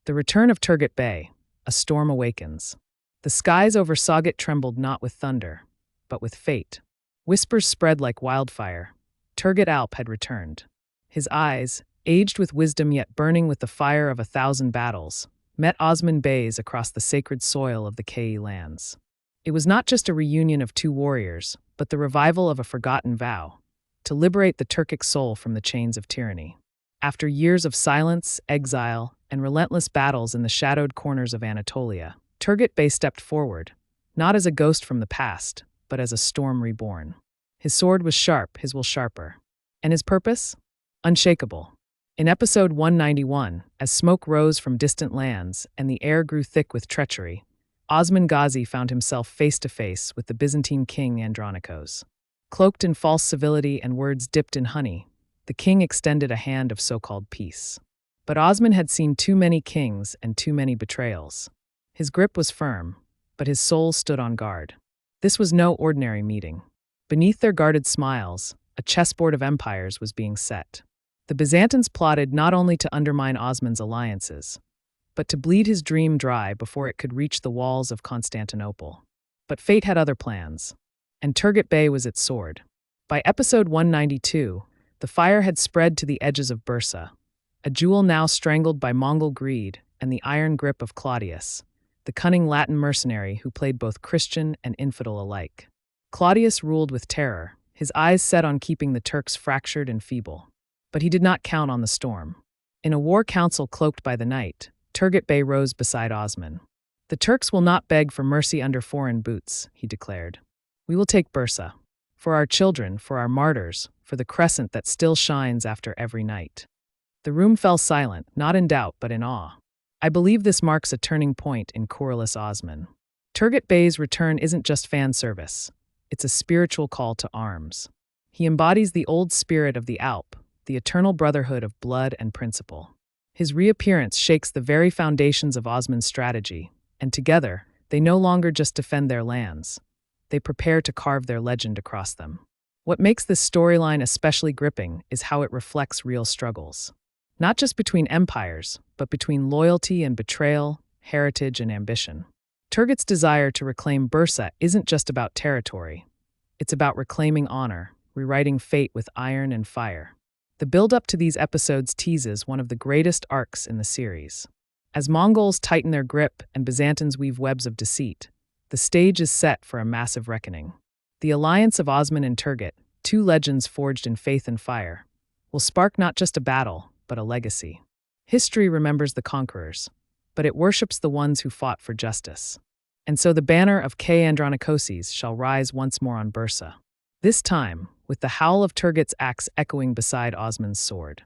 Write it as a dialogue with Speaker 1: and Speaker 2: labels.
Speaker 1: The return of Turgut Bey, a storm awakens. The skies over Sagat trembled not with thunder, but with fate. Whispers spread like wildfire. Turgut Alp had returned. His eyes, aged with wisdom yet burning with the fire of 1,000 battles, met Osman Bey's across the sacred soil of the Kayi lands. It was not just a reunion of two warriors, but the revival of a forgotten vow, to liberate the Turkic soul from the chains of tyranny. After years of silence, exile, and relentless battles in the shadowed corners of Anatolia, Turgut Bey stepped forward, not as a ghost from the past, but as a storm reborn. His sword was sharp, his will sharper. And his purpose? Unshakable. In episode 191, as smoke rose from distant lands and the air grew thick with treachery, Osman Ghazi found himself face to face with the Byzantine king Andronikos. Cloaked in false civility and words dipped in honey, the king extended a hand of so-called peace. But Osman had seen too many kings and too many betrayals. His grip was firm, but his soul stood on guard. This was no ordinary meeting. Beneath their guarded smiles, a chessboard of empires was being set. The Byzantines plotted not only to undermine Osman's alliances, but to bleed his dream dry before it could reach the walls of Constantinople. But fate had other plans, and Turgut Bey was its sword. By episode 192, the fire had spread to the edges of Bursa, a jewel now strangled by Mongol greed and the iron grip of Claudius, the cunning Latin mercenary who played both Christian and infidel alike. Claudius ruled with terror, his eyes set on keeping the Turks fractured and feeble. But he did not count on the storm. In a war council cloaked by the night, Turgut Bey rose beside Osman. "The Turks will not beg for mercy under foreign boots," he declared. "We will take Bursa. For our children, for our martyrs, for the crescent that still shines after every night." The room fell silent, not in doubt but in awe. I believe this marks a turning point in kurulus Osman. Turgut Bey's return isn't just fan service. It's a spiritual call to arms. He embodies the old spirit of the Alp, the eternal brotherhood of blood and principle. His reappearance shakes the very foundations of Osman's strategy, and together, they no longer just defend their lands. They prepare to carve their legend across them. What makes this storyline especially gripping is how it reflects real struggles. Not just between empires, but between loyalty and betrayal, heritage and ambition. Turgut's desire to reclaim Bursa isn't just about territory. It's about reclaiming honor, rewriting fate with iron and fire. The build-up to these episodes teases one of the greatest arcs in the series. As Mongols tighten their grip and Byzantines weave webs of deceit, the stage is set for a massive reckoning. The alliance of Osman and Turgut, two legends forged in faith and fire, will spark not just a battle, but a legacy. History remembers the conquerors, but it worships the ones who fought for justice. And so the banner of K. Andronikoses shall rise once more on Bursa. This time, with the howl of Turgut's axe echoing beside Osman's sword.